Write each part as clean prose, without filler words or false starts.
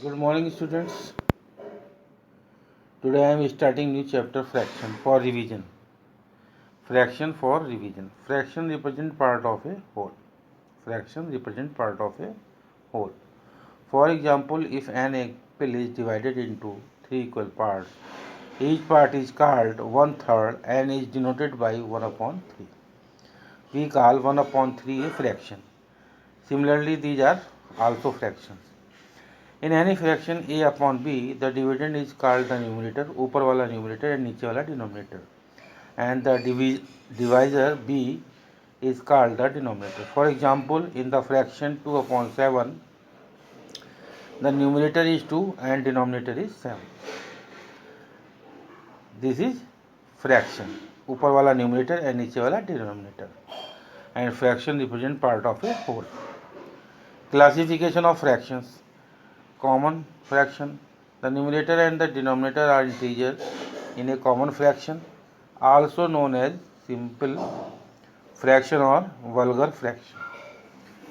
Good morning, students. Today I am starting new chapter fraction for revision. Fraction for revision. Fraction represent part of a whole. Fraction represent part of a whole. For example, if an apple is divided into three equal parts, each part is called 1/3 and is denoted by 1 upon 3. We call 1 upon 3 a fraction. Similarly, these are also fractions. In any fraction a upon b, the dividend is called the numerator, ऊपर वाला numerator and नीचे वाला denominator, and the divisor b is called the denominator. For example, in the fraction 2 upon 7, the numerator is 2 and denominator is 7. This is fraction, ऊपर वाला numerator and नीचे वाला denominator, and fraction represent part of a whole. Classification of fractions. Common fraction. The numerator and the denominator are integers in a common fraction, also known as simple fraction or vulgar fraction.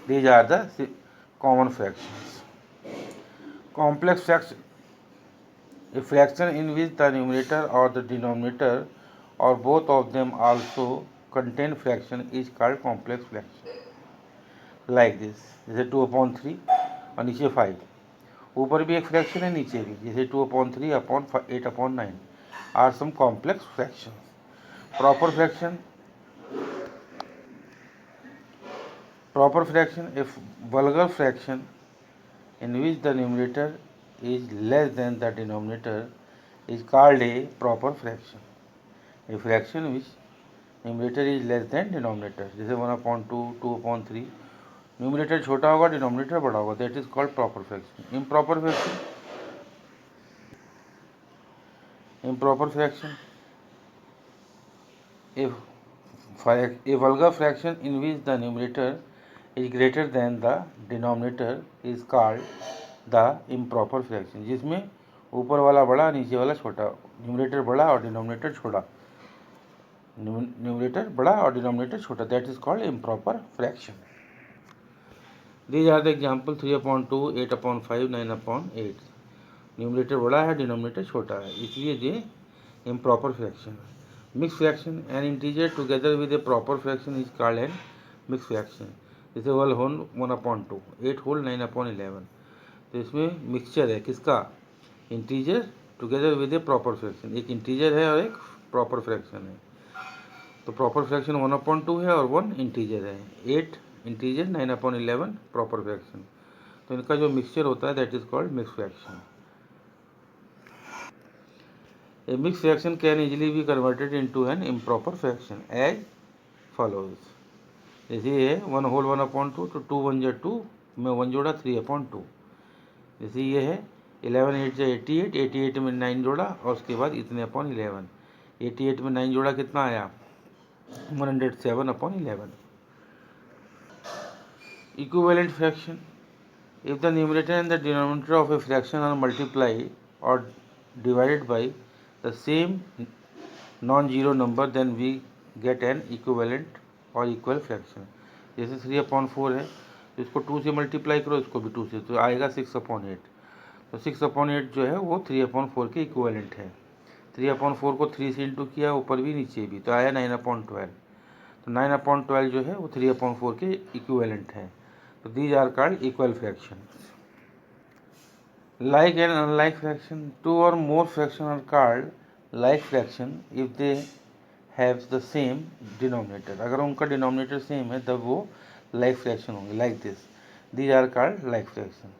These are the common fractions. Complex fraction. A fraction in which the numerator or the denominator or both of them also contain fraction is called complex fraction. Like this, जैसे 2 upon 3 और नीचे 5. ऊपर भी एक fraction है, नीचे भी, जैसे 2 upon 3 upon 8 upon 9 are some complex fraction. Proper fraction. Proper fraction, a vulgar fraction in which the numerator is less than the denominator is called a proper fraction. A fraction which numerator is less than denominator, जैसे 1 upon 2, 2 upon 3, numerator छोटा होगा, denominator बड़ा होगा, that is called proper fraction. Improper fraction. Improper fraction. A vulgar fraction in which the numerator is greater than the denominator is called the improper fraction. जिसमें ऊपर वाला बड़ा, नीचे वाला छोटा, न्यूमरेटर बड़ा और डिनोमिनेटर छोटा, न्यूमरेटर बड़ा और डिनोमिनेटर छोटा, that is called improper fraction. These are the example. 3 upon 2, 8 upon 5, 9 upon 8. Numerator बड़ा है, डिनोमिनेटर छोटा है, इसलिए ये इम्प्रॉपर फ्रैक्शन है. Mix fraction. N integer together with A proper fraction is called an mix fraction. जैसे 1 upon 2, 8 whole 9 upon 11. तो इसमें मिक्सचर है किसका? Integer together with A proper fraction. एक इंटीजर है और एक प्रॉपर फ्रैक्शन है. तो प्रॉपर फ्रैक्शन 1 upon 2 है और 1 इंटीजर है. 8 इंटीजर, 9 upon 11 प्रॉपर फ्रैक्शन. तो इनका जो मिक्सचर होता है that is called mix fraction. A mixed fraction can easily be converted into an improper fraction as follows. जैसे ये 1 whole 1 upon 2, तो 2 1 जा 2 में 1 जोड़ा 3 upon 2. जैसे ये है 11 8 जा 88, 88 में 9 जोड़ा और उसके बाद इतने अपॉन 11. 88 में 9 जोड़ा कितना आया? 107 upon 11. Equivalent fraction. If the numerator and the denominator of a fraction are multiplied or divided by the same non-zero number, then we get an equivalent or equal fraction. जैसे 3 upon 4 है, तो इसको 2 से multiply करो, इसको भी 2 से, तो आएगा 6 upon 8. तो 6 upon 8 जो है वो 3 upon 4 के इक्विवेलेंट है. 3 upon 4 को 3 से इंटू किया, ऊपर भी नीचे भी, तो आया 9 upon 12. तो 9 upon 12 जो है वो 3 upon 4 के इक्विवेलेंट है. तो these are called equal fraction. Like and unlike fraction. 2 or more fractions are called like fraction if they have the same denominator. अगर उनका डिनोमिनेटर सेम है तब वो like fraction होंगे. Like this. These are called like fraction.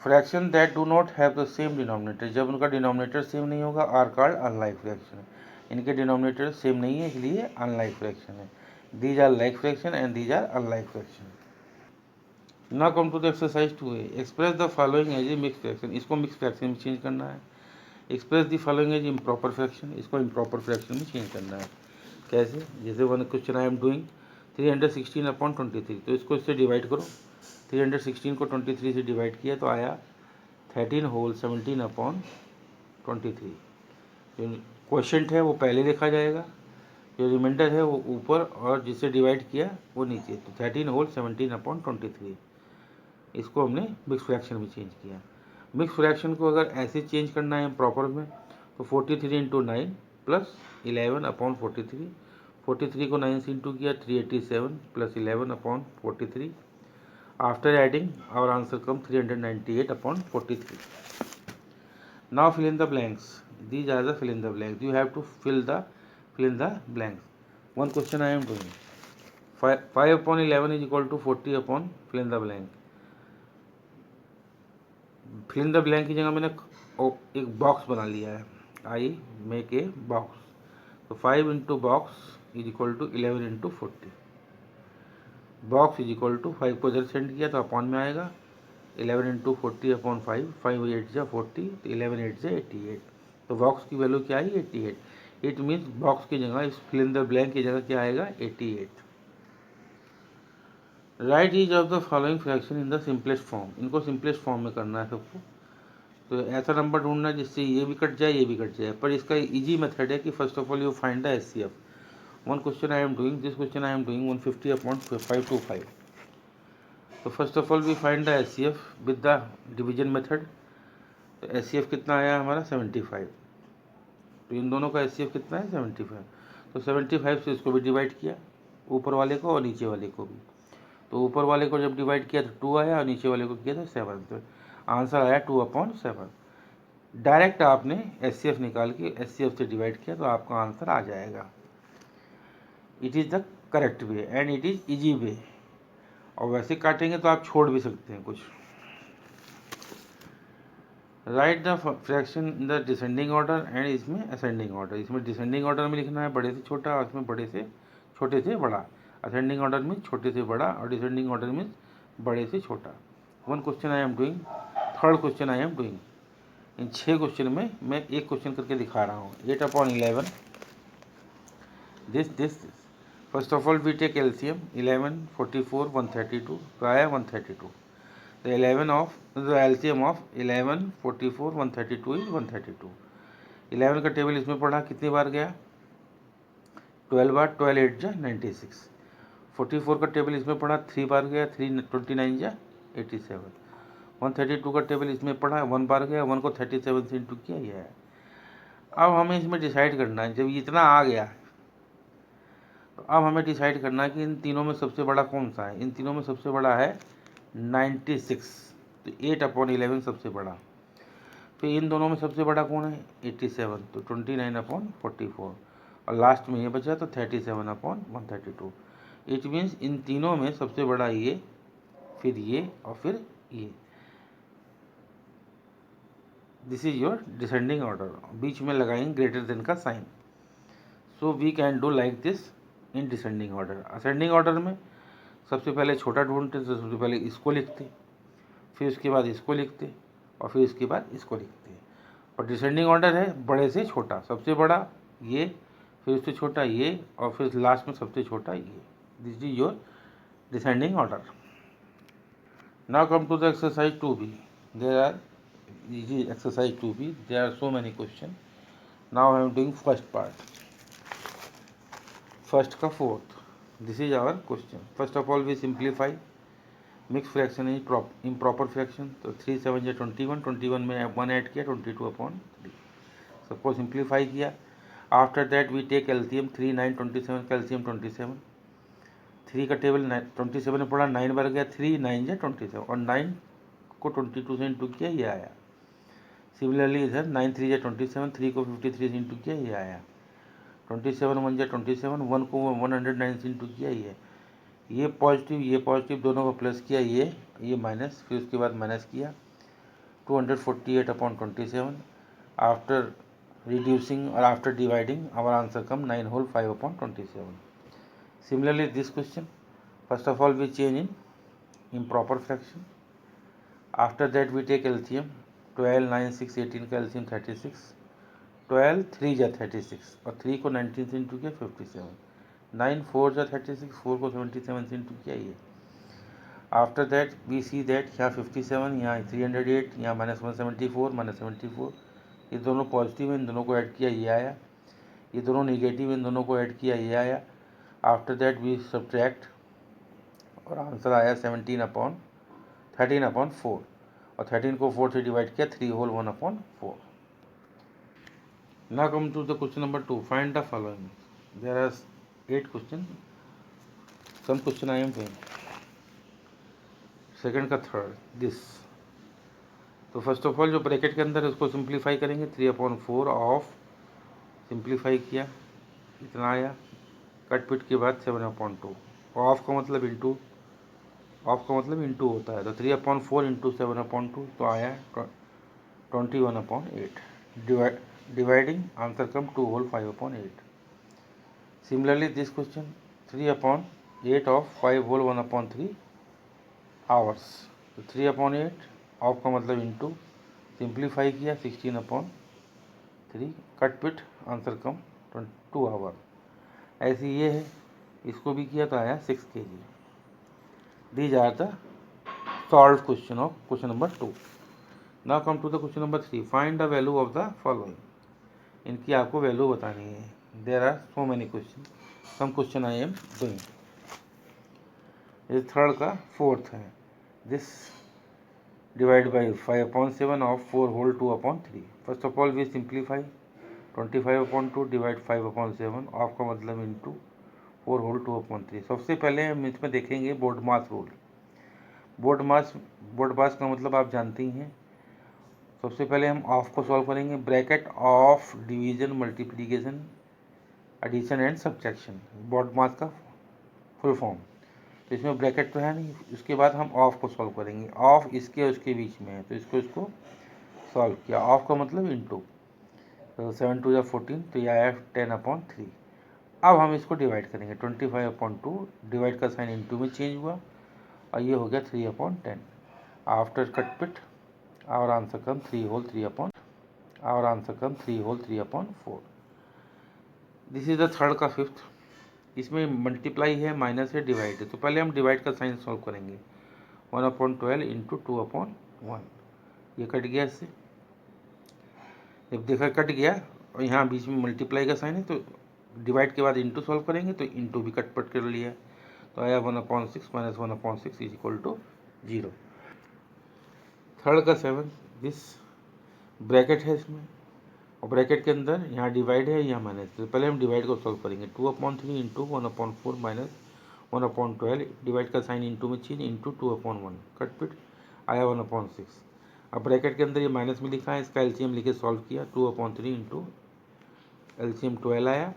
Fraction that do not have the same denominator. जब उनका denominator same नहीं होगा are called unlike fraction. इनके डिनोमिनेटर सेम नहीं है इसलिए unlike fraction है. These are like fraction and these are unlike fraction. Now come to the exercise 2a. Express the following as a mixed fraction. इसको mix fraction में change करना है. Express the following as improper fraction. इसको improper fraction में change करना है. कैसे? जैसे one question I am doing 316 upon 23. तो इसको इससे डिवाइड करो. 316 को 23 से डिवाइड किया तो आया 13 whole 17 upon 23. जो क्वेश्चन है वो पहले लिखा जाएगा, जो रिमाइंडर है वो ऊपर और जिससे डिवाइड किया वो नीचे. तो 13 whole 17 upon 23. इसको हमने मिक्स फ्रैक्शन में चेंज किया। मिक्स फ्रैक्शन को अगर ऐसे चेंज करना है प्रॉपर में तो 43 इंटू 9 प्लस 11 अपॉन 43, 43 को 9 से इंटू किया 387 plus 11 upon 43। After adding our answer come 398 upon 43। Now fill in the blanks. These are the fill in the blanks. You have to fill in the blanks. One question I am doing. 5 upon 11 is equal to 40 upon fill in the blank. Fill in the blank की जगह मैंने एक box बना लिया है। I make a box, तो 5 into box is equal to 11 into 40। Box is equal to 5 को इधर सेंड किया तो अपॉन में आएगा 11 इंटू 40 अपॉन 5, 5 8 जा 40, तो 11 8 जा 88। तो बॉक्स की वैल्यू क्या आई 88। इट मीन्स बॉक्स की जगह इस फिल इन द ब्लैंक की जगह क्या आएगा 88। Right each of the following fraction in the simplest form. इनको सिंपलेस्ट फॉर्म में करना है सबको। तो ऐसा नंबर ढूंढना है जिससे ये भी कट जाए ये भी कट जाए। पर इसका इजी मेथड है कि first of all you find the HCF। One question I am doing, this question I am doing 150 upon 525। तो first of all we find the HCF with the division method. तो HCF कितना आया हमारा 75। तो इन दोनों का HCF कितना है 75। तो 75 से इसको भी डिवाइड किया, ऊपर वाले को और नीचे वाले को भी। तो ऊपर वाले को जब डिवाइड किया तो 2 आया और नीचे वाले को किया तो 7। तो आंसर आया 2/7। डायरेक्ट आपने HCF निकाल के HCF से डिवाइड किया तो आपका आंसर आ जाएगा। It is the correct way and it is easy way. और वैसे काटेंगे तो आप छोड़ भी सकते हैं कुछ। Right the fraction in the descending order and इसमें असेंडिंग ऑर्डर। इसमें डिसेंडिंग ऑर्डर में लिखना है बड़े से छोटा और इसमें बड़े से छोटे से बड़ा। असेंडिंग ऑर्डर में छोटे से बड़ा और डिसेंडिंग ऑर्डर में बड़े से छोटा। One question I am doing, third question I am doing. इन 6 क्वेश्चन में मैं एक क्वेश्चन करके दिखा रहा हूँ। 8/11 this first of all we take LCM 11 44 132 तो आया 132। तो 11 of the LCM of 11 44 132 is 132। 11 का टेबल इसमें पढ़ा कितनी बार गया 12 बार, 12 8 जा 96। 44 का टेबल इसमें पढ़ा 3 बार गया, 3 29 जा 87। 132 का टेबल इसमें पढ़ा 1 बार गया, 1 को 37 से इंटू किया यह है। अब हमें इसमें डिसाइड करना है, जब इतना आ गया तो अब हमें डिसाइड करना है कि इन तीनों में सबसे बड़ा कौन सा है। इन तीनों में सबसे बड़ा है 96। तो 8/11 सबसे बड़ा। फिर इन दोनों में सबसे बड़ा कौन है 87, तो 29/44। और लास्ट में ये बचा तो 37/132। इट मीन्स इन तीनों में सबसे बड़ा ये, फिर ये और फिर ये। This is your descending order. बीच में लगाएंगे ग्रेटर देन का sign. So we can do like this in descending order. Ascending order में सबसे पहले छोटा ढूंढते तो सबसे पहले इसको लिखते, फिर उसके बाद इसको लिखते और फिर इसके बाद इसको लिखते। और डिसेंडिंग ऑर्डर है बड़े से छोटा, सबसे बड़ा ये, फिर उससे छोटा ये और फिर लास्ट में सबसे छोटा ये। This is your descending order. Now come to the exercise 2B। There are exercise 2B. There are so many questions. Now I am doing first part. First का fourth. This is our question. First of all we simplify. Mixed fraction is improper fraction. तो 3 7 या 21, 21 में 1 add किया 22/3। सबको simplify किया। After that we take LCM 3 9 27 का LCM 27। 3 का table 27 में पड़ा, 9 बार गया, 3 9 या 27 और 9 को 22 से इंटू किया ये आया। सिमिलरली इधर 9 3 या 27, 3 को 53 से इंटू किया ये आया। 27 1 या 27, 1 को 109 से इंटू किया ये पॉजिटिव दोनों को प्लस किया ये माइनस, फिर उसके बाद माइनस किया 248/27। आफ्टर रिड्यूसिंग और after dividing our answer come 9 whole 5/27। Similarly this question first of all we change in improper fraction. After that we take LCM 12 9 6 18 का LCM 36। 12 3 जा 36 और 3 को 19 से इंटू किया 57। 9 4 जा 36, 4 को 77 से इंटू किया ये। After that we see that यहाँ 57, यहाँ 308, यहाँ -174 -74। ये दोनों पॉजिटिव है, इन दोनों को ऐड किया ये आया। ये दोनों निगेटिव है, इन दोनों को ऐड किया ये आया। आफ्टर दैट वी सब्ट्रैक्ट और आंसर आया 17/9। 13/4 और 13 को 4 से डिवाइड किया 3 whole 1/4. Now come to the question number 2. Find the following. There are 8 questions. Some question I am doing. Second का थर्ड दिस. तो फर्स्ट ऑफ ऑल जो ब्रैकेट के अंदर उसको सिंप्लीफाई करेंगे. 3/4 ऑफ सिंप्लीफाई किया इतना आया. कट पिट के बाद 7/2. ऑफ का मतलब इंटू होता है. तो 3/4 इंटू 7/2 तो आया 21/8. Dividing answer come 2 whole 5/8. Similarly this question 3/8 of 5 whole 1/3 hours. तो 3/8 ऑफ का मतलब इंटू सिंप्लीफाई किया 16/3 cut pit answer come 2 hour. ऐसे ये है, इसको भी किया तो आया 6 kg. These are the solved question of question number 2. Now come to the question number 3. Find the value of the following. इनकी आपको वैल्यू बतानी है. There are so many questions. Some question I am doing. ये third का fourth है. This divide by 5/7 of 4 whole 2/3. First of all we simplify 25/2 divide 5/7 of का मतलब into 4 whole 2/3. सबसे पहले हम इसमें देखेंगे बोर्ड मास रूल. बोर्ड मास का मतलब आप जानते ही हैं. सबसे पहले हम ऑफ को सॉल्व करेंगे. Bracket of division multiplication addition and subtraction BODMAS का फुल फॉर्म. तो इसमें ब्रैकेट तो है नहीं. उसके बाद हम ऑफ को सॉल्व करेंगे. ऑफ इसके और उसके बीच में है तो इसको सॉल्व किया. ऑफ का मतलब इंटू. तो 7 2 या 14 तो यह आया 10/3. अब हम इसको डिवाइड करेंगे. 25/2 डिवाइड का साइन इंटू में चेंज हुआ और ये हो गया 3/10. After cut pit our answer come 3 whole 3/4. This is the third का फिफ्थ. इसमें मल्टीप्लाई है, माइनस है, डिवाइड है. तो पहले हम डिवाइड का साइन सॉल्व करेंगे. 1/12 इंटू 2/1. ये कट गया इससे. जब देखा कट गया और यहाँ बीच में मल्टीप्लाई का साइन है तो डिवाइड के बाद इंटू सॉल्व करेंगे तो इंटू भी कट पट कर लिया. तो आया 1/6 minus 1/6 is equal to 0. Third का 7. दिस ब्रैकेट है इसमें और ब्रैकेट के अंदर यहाँ डिवाइड है यहाँ माइनस. तो पहले हम डिवाइड को सॉल्व करेंगे. 2/3 इंटू 1/4 माइनस 1/12 डिवाइड का साइन इंटू में चेंज इंटू 2/1 कट पिट आया 1/6. अब ब्रैकेट के अंदर ये माइनस में लिखा है. इसका एलसीएम लिखे सॉल्व किया. 2/3 इंटू एलसीएम 12 आया.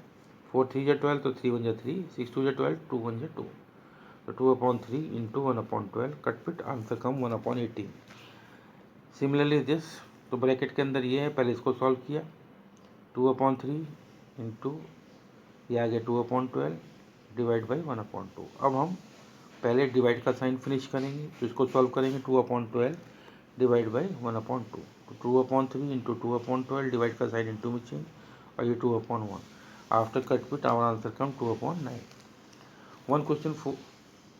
4 3 × 12 तो 3 1 × 3 6 2 × 12 2 1 × 2. तो 2/3 into 1/12 cut pit answer come 1/18. Similarly this. तो ब्रैकेट के अंदर ये है. पहले इसको सॉल्व किया. 2/3 इंटू ये आ गया 2/12 डिवाइड बाई 1/2. अब हम पहले डिवाइड का साइन फिनिश करेंगे तो इसको सॉल्व करेंगे. 2/12 डिवाइड बाई 1/2. तो 2/3 इंटू 2/12 डिवाइड का साइन इंटू में चेंज और ये 2/1. After cut pit our answer come 2/9. One question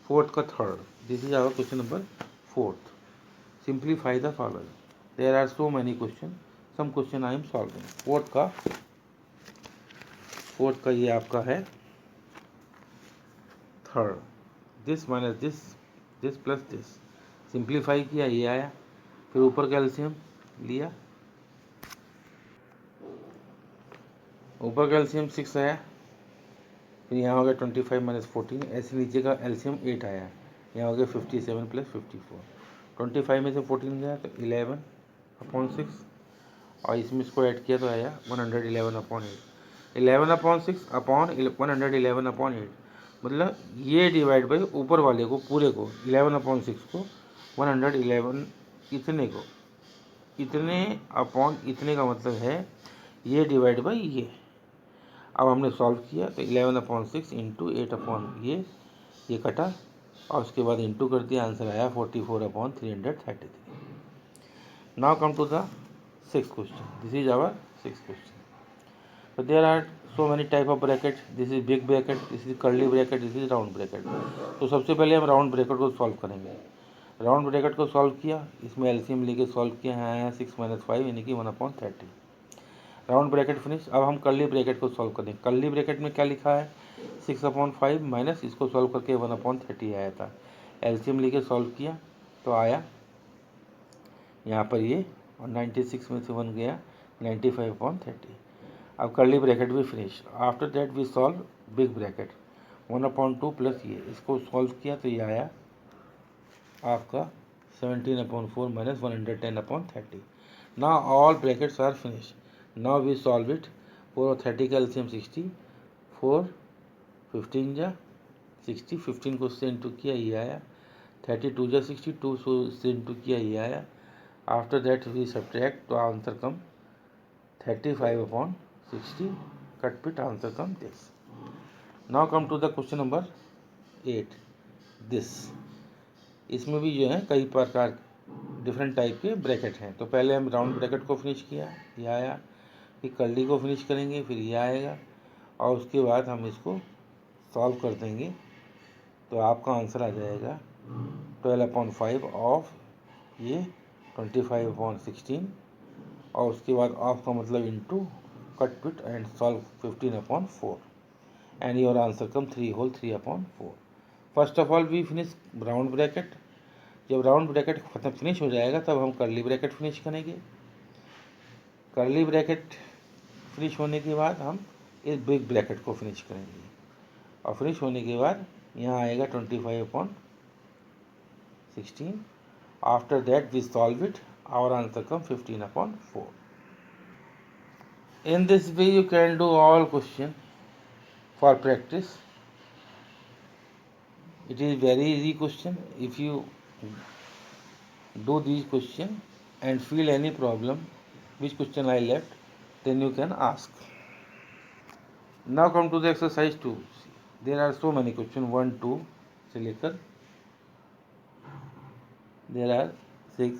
fourth का third. This is our question number fourth. Simplify the following. There are so many question. Some question I am solving. Fourth का ये आपका है third. This minus this plus this. Simplify किया ये आया. फिर ऊपर का एलसीएम लिया. ऊपर का एलसीएम 6 आया. फिर यहाँ हो गया 25 माइनस 14. ऐसे नीचे का एलसीएम 8 आया. यहाँ हो गया 57 प्लस 54. 25 में से 14 गया तो 11/6 और इसमें इसको ऐड किया तो आया 111/8. 11/6 अपॉन 111/8 मतलब ये डिवाइड बाई ऊपर वाले को पूरे को 11/6 को 111 इतने अपॉन इतने का मतलब है ये डिवाइड बाई ये. अब हमने सॉल्व किया तो 11/6 इंटू 8 ये कटा और उसके बाद इंटू कर दिया. आंसर आया 44/333. Now come to the sixth question. This is our sixth question. So there are so many type of bracket. This is big bracket, this is curly bracket, this is round bracket. तो सबसे पहले हम round bracket को solve करेंगे. Round bracket को solve किया. इसमें LCM लेके सॉल्व किया है 6 माइनस 5 यानी कि 1/30. Round bracket finish. अब हम कर्ली ब्रैकेट को सॉल्व करेंगे. कर्ली ब्रैकेट में क्या लिखा है 6/5 माइनस इसको सॉल्व करके 1/30 आया था. एलसीएम लेके सॉल्व किया तो आया यहाँ पर ये, और 96 में से 1 गया 95/30। अब कर्ली ब्रैकेट भी finish. After that we solve big bracket 1/2 plus ये, इसको सॉल्व किया तो ये आया आपका 17/4 minus 110/30। Now all brackets are finish. Now we solve it. 4 और 30 का एलसीएम 60, 4 15 जा 60, 15 को उससे इंटू किया ये आया, 32 जा 62 से इंटू किया ये आया। आफ्टर दैट वी सब्ट्रैक्ट, तो answer come 35/60, cut pit answer come this. Now come to the question number 8, this. इसमें भी जो है कई प्रकार डिफरेंट टाइप के ब्रैकेट हैं। तो पहले हम राउंड ब्रैकेट को फिनिश किया, ये आया, फिर कर्ली को फिनिश करेंगे, फिर ये आएगा, और उसके बाद हम इसको सॉल्व कर देंगे तो आपका आंसर आ जाएगा 12/5 ऑफ ये 25/16, और उसके बाद ऑफ का मतलब into cut pit and solve 15/4 and your answer come 3 whole 3/4। First of all we finish round bracket. जब राउंड ब्रैकेट खत्म फिनिश हो जाएगा तब हम कर्ली ब्रैकेट फिनिश करेंगे। कर्ली ब्रैकेट फिनिश होने के बाद हम इस बिग ब्रैकेट को फिनिश करेंगे, और फिनिश होने के बाद यहाँ आएगा 25/16। After that we solve it, our answer come 15/4। In this way you can do all question for practice. It is very easy question. If you do these question and feel any problem which question I left, then you can ask. Now come to the exercise 2. There are so many questions, 1 2 से लेकर there are 6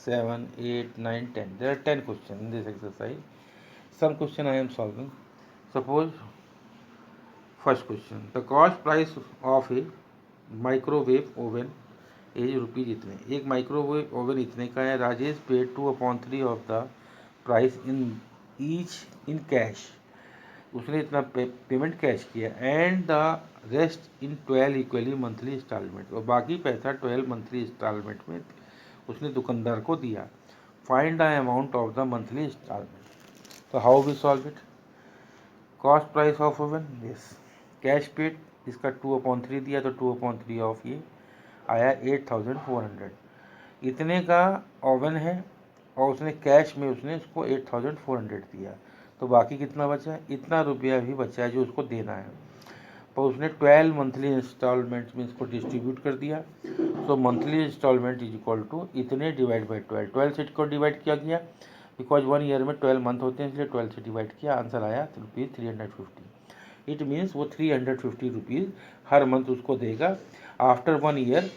7 8 9 10. There are 10 questions in this exercise. Some question I am solving. Suppose first question, the cost price of a microwave oven as rupees इतने। एक microwave oven इतने का है। Rajesh paid 2/3 of the price in each in cash. उसने इतना payment cash किया, and the rest in 12 equally monthly instalment, और बाकी पैसा 12 मंथली इंस्टॉलमेंट में उसने दुकानदार को दिया। Find the amount of the monthly instalment. तो how we solve it? Cost price of oven this, cash paid, इसका 2/3 दिया तो 2/3 ऑफ ये आया 8400। इतने का ओवन है और उसने कैश में उसने इसको 8400 दिया, तो बाकी कितना बचा? इतना रुपया भी बचा है जो उसको देना है, पर उसने 12 मंथली इंस्टॉलमेंट में इसको डिस्ट्रीब्यूट कर दिया। तो monthly instalment is equal to इतने डिवाइड बाई 12। 12 से को डिवाइड किया गया बिकॉज 1 ईयर में 12 मंथ होते हैं, इसलिए 12 से डिवाइड किया, आंसर आया ₹350। इट मीन्स वो 350 रुपीज़ हर मंथ उसको देगा। आफ्टर 1 ईयर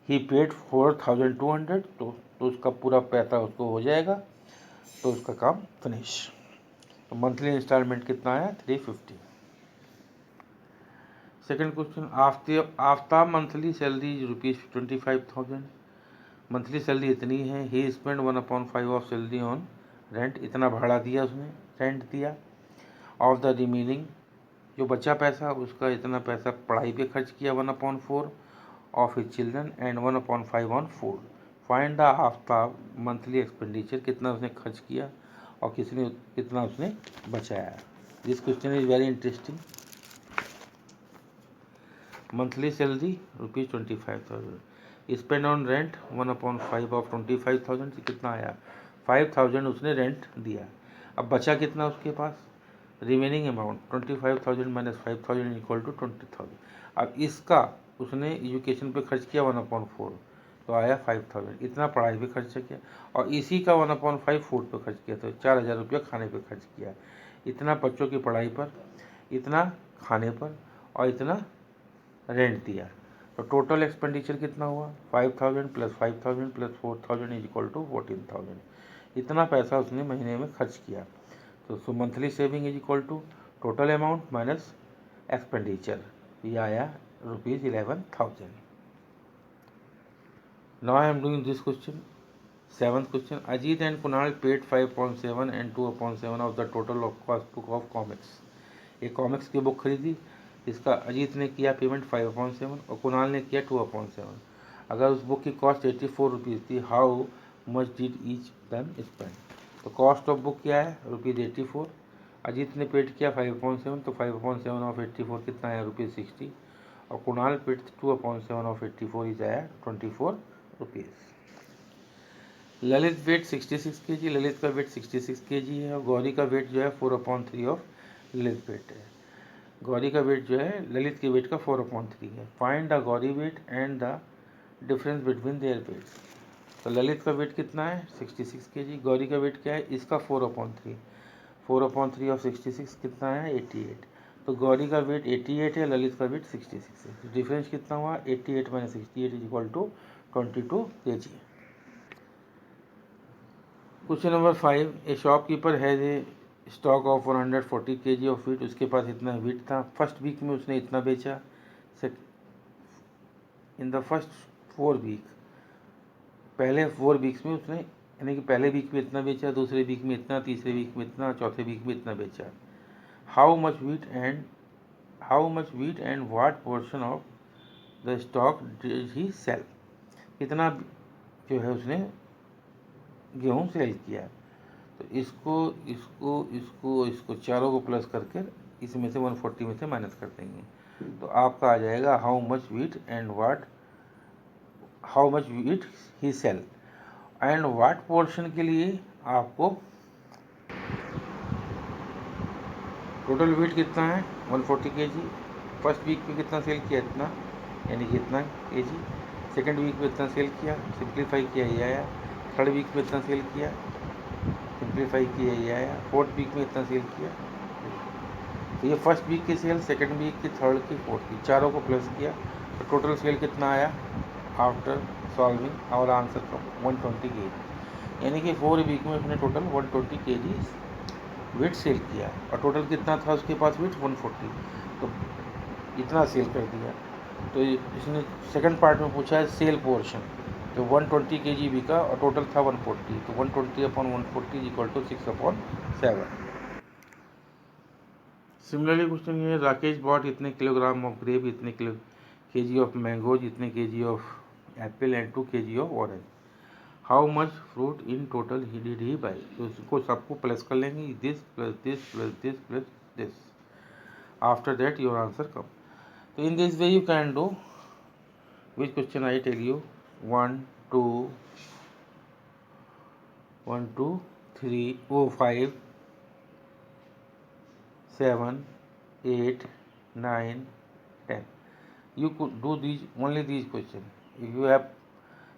ही पेड 4200, तो उसका पूरा पैसा उसको हो जाएगा, तो उसका काम फिनिश। तो मंथली इंस्टॉलमेंट कितना आया? 350। Second question, Aftab monthly salary ₹25,000। Monthly salary इतनी है। He spend 1/5 of salary on rent, इतना भाड़ा दिया उसने, रेंट दिया। ऑफ द रिमेनिंग, जो बचा पैसा उसका इतना पैसा पढ़ाई पे खर्च किया 1/4 of his children and 1/5 on food. Find the Aftab monthly expenditure, कितना उसने खर्च किया और कितना उसने बचाया। This question is very interesting. Monthly salary ₹25,000, spend on rent 1/5 of 25,000 से कितना आया? 5,000 उसने रेंट दिया। अब बचा कितना उसके पास? Remaining amount 25,000 minus 5,000 equal to 20,000। अब इसका उसने एजुकेशन पे खर्च किया 1/4, तो आया 5,000। इतना पढ़ाई पे खर्च किया, और इसी का 1/5 फूड पे खर्च किया, तो 4,000 रुपया खाने पे खर्च किया। इतना बच्चों की पढ़ाई पर, इतना खाने पर, और इतना रेंट दिया। तो टोटल एक्सपेंडिचर कितना हुआ? 5,000 plus 5,000 plus 4,000 is equal to 14,000। इतना पैसा उसने महीने में खर्च किया। तो monthly saving is equal to total amount minus expenditure, ये आया ₹11,000। Now I am doing this question. Seventh question, Ajit and Kunal paid 5.7 and 2/7 of the total of cost book of comics. एक कॉमिक्स की बुक खरीदी, इसका अजीत ने किया पेमेंट 5/7 और कुणाल ने किया 2/7। अगर उस बुक की कॉस्ट 84 रुपीज़ थी, how much did each them spend. तो कॉस्ट ऑफ बुक क्या है, ₹84। अजीत ने पेड किया 5/7, तो 5/7 ऑफ 84 कितना है, ₹60। और कुणाल पेड 2/7 ऑफ 84 इज आया 24 rupees. Lalit weight 66 kg, Lalit का वेट 66 kg है। और गौरी का वेट जो है 4/3 ऑफ ललित वेट है। गौरी का वेट जो है ललित के वेट का 4/3 है। Find the Gauri weight and the difference between their weight. तो ललित का वेट कितना है, 66 kg। गौरी का वेट क्या है, इसका 4/3। 4/3 ऑफ 66 कितना है, 88। तो गौरी का वेट 88 है, ललित का वेट 66 है। डिफरेंस कितना हुआ, 88 - 68 is equal to 22 kg। Question number 5, a shopkeeper has a stock of 140 kg of wheat. उसके पास इतना वीट था। फर्स्ट वीक में उसने इतना बेचा। इन द फर्स्ट 4 वीक, पहले 4 वीक्स में उसने, यानी कि पहले वीक में इतना बेचा, दूसरे वीक में इतना, तीसरे वीक में इतना, चौथे वीक में इतना बेचा। How much wheat and what portion of the stock did he sell. कितना जो है उसने गेहूँ सेल किया। तो इसको चारों को प्लस करके इसमें से 140 में से माइनस कर देंगे। तो आपका आ जाएगा how much wheat he sell and what portion के लिए आपको टोटल वीट कितना है, 140 kg। फर्स्ट वीक में कितना सेल किया, इतना, यानी कि इतना kg। सेकेंड वीक में इतना सेल किया, सिंप्लीफाई किया, ये आया। थर्ड वीक में इतना सेल किया, सिंप्लीफाई किया, ये आया। फोर्थ वीक में इतना सेल किया। तो ये फर्स्ट वीक की सेल, सेकेंड वीक की, थर्ड की, फोर्थ की, चारों को प्लस किया तो टोटल सेल कितना आया after solving our answer from 120 kg। यानी कि 4 वीक में उसने टोटल 120 kg वेट सेल किया। और टोटल कितना था उसके पास वेट, 140। तो इतना सेल कर दिया। तो इसने सेकंड पार्ट में पूछा है सेल पोर्शन। तो 120 kg बिका और टोटल था 140। तो 120/140 is equal to 6/7। Similarly question ये, राकेश बॉट इतने किलोग्राम ऑफ ग्रेप, इतने kg ऑफ मैंगोज, इतने kg of apple and 2 kg of orange. How much fruit in total he did he buy. तो उसको सबको प्लस कर लेंगे, this plus this plus this plus this. After that your answer come. तो in this way you can do which question I tell you, 1 2 3 5 7 8 9 10. You could do only these questions.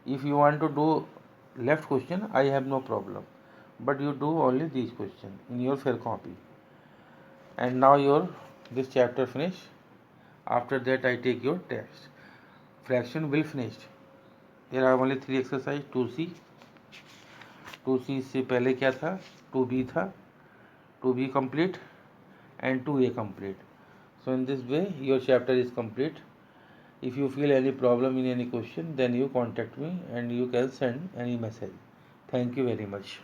If you want to do left question, I have no problem, but you do only these questions in your fair copy. And now this chapter finished. After that I take your test. Fraction will finished. There are only 3 exercise. 2C से पहले क्या था, 2B था, 2B complete and 2A complete. So in this way your chapter is complete. If you feel any problem in any question, then you contact me and you can send any message. Thank you very much.